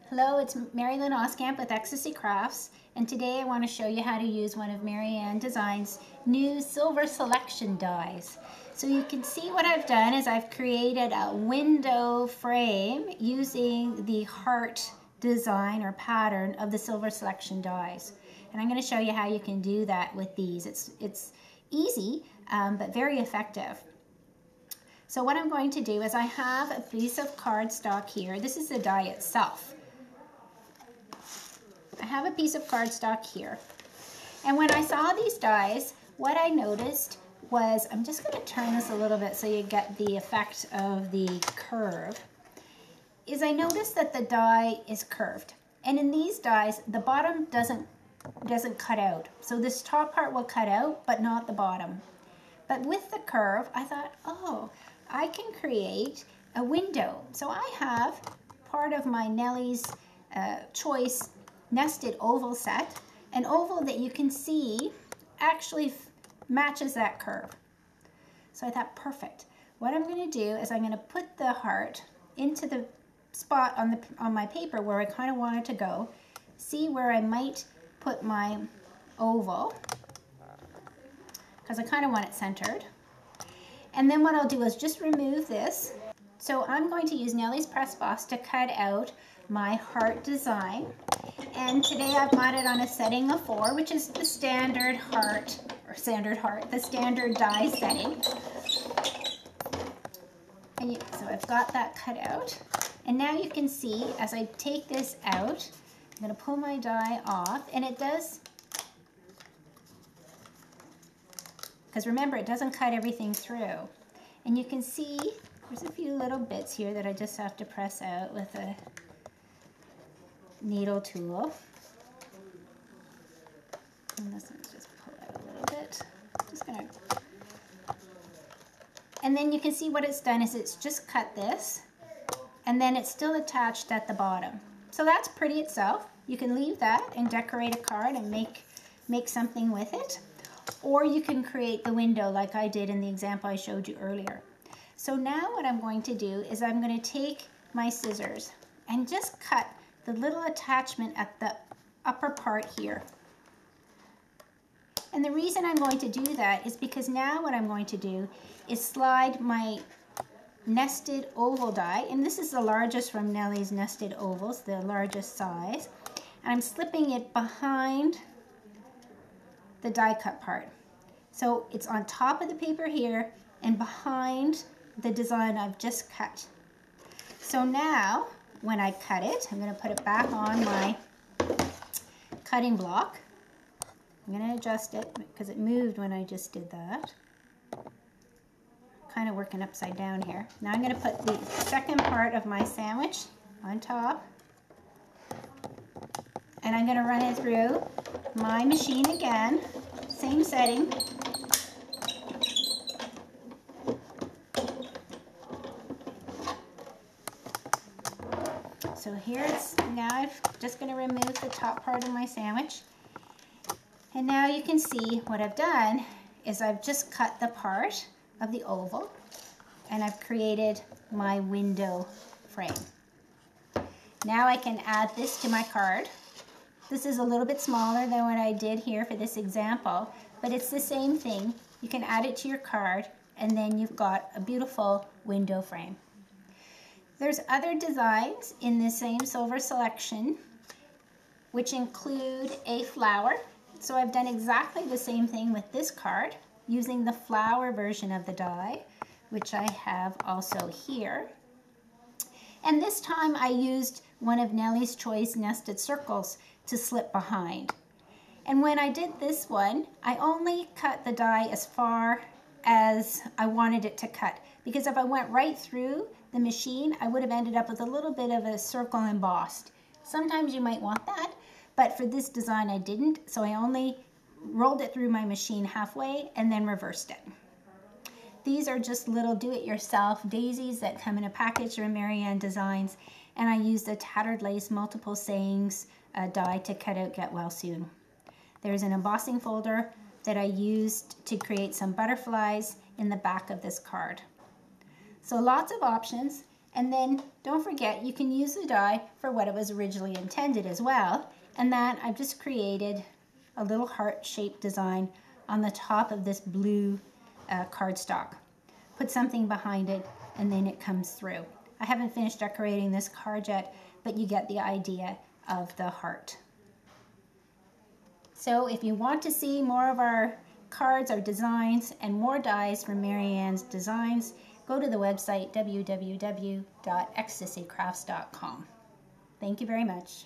Hello, it's Mary Lynn Oskamp with Ecstasy Crafts, and today I want to show you how to use one of Marianne Design's new silver selection dies. So you can see what I've done is I've created a window frame using the heart design or pattern of the silver selection dies. And I'm going to show you how you can do that with these. It's easy, but very effective. So what I'm going to do is I have a piece of cardstock here. This is the die itself. I have a piece of cardstock here. And when I saw these dies, what I noticed was, I'm just going to turn this a little bit so you get the effect of the curve, is I noticed that the die is curved. And in these dies, the bottom doesn't cut out. So this top part will cut out, but not the bottom. But with the curve, I thought, oh, I can create a window. So I have part of my Nellie's Choice nested oval set, an oval that you can see actually matches that curve. So I thought, perfect. What I'm going to do is I'm going to put the heart into the spot on my paper where I kind of want it to go. See where I might put my oval, because I kind of want it centered. And then what I'll do is just remove this. So I'm going to use Nellie's Press Boss to cut out my heart design. And today I've got it on a setting of 4, which is the standard heart, the standard die setting. And so I've got that cut out. And now you can see as I take this out, I'm going to pull my die off, and it does, because remember, it doesn't cut everything through. And you can see there's a few little bits here that I just have to press out with a needle tool. And this one just pull out a little bit. And then you can see what it's done is it's just cut this, and then it's still attached at the bottom. So that's pretty itself. You can leave that and decorate a card and make something with it. Or you can create the window like I did in the example I showed you earlier. So now what I'm going to do is I'm going to take my scissors and just cut the little attachment at the upper part here. And the reason I'm going to do that is because now what I'm going to do is slide my nested oval die, and this is the largest from Nellie's Nested Ovals, the largest size, and I'm slipping it behind the die cut part. So it's on top of the paper here and behind the design I've just cut. So now when I cut it, I'm going to put it back on my cutting block. I'm going to adjust it because it moved when I just did that. Kind of working upside down here. Now I'm going to put the second part of my sandwich on top, and I'm going to run it through my machine again, same setting. So here it's, now I'm just going to remove the top part of my sandwich. And now you can see what I've done is I've just cut the part of the oval, and I've created my window frame. Now I can add this to my card. This is a little bit smaller than what I did here for this example, but it's the same thing. You can add it to your card, and then you've got a beautiful window frame. There's other designs in the same silver selection, which include a flower. So I've done exactly the same thing with this card, using the flower version of the die, which I have also here. And this time I used one of Nellie's Choice nested circles to slip behind. And when I did this one, I only cut the die as far as I wanted it to cut, because if I went right through the machine, I would have ended up with a little bit of a circle embossed. Sometimes you might want that, but for this design I didn't, so I only rolled it through my machine halfway and then reversed it. These are just little do-it-yourself daisies that come in a package from Marianne Designs, and I used a Tattered Lace Multiple Sayings die to cut out Get Well Soon. There's an embossing folder that I used to create some butterflies in the back of this card. So lots of options, And then don't forget, you can use the die for what it was originally intended as well. And that I've just created a little heart-shaped design on the top of this blue cardstock. Put something behind it and then it comes through. I haven't finished decorating this card yet, but you get the idea of the heart. So if you want to see more of our cards, our designs, and more dies from Marianne's designs, go to the website www.ecstasycrafts.com. Thank you very much.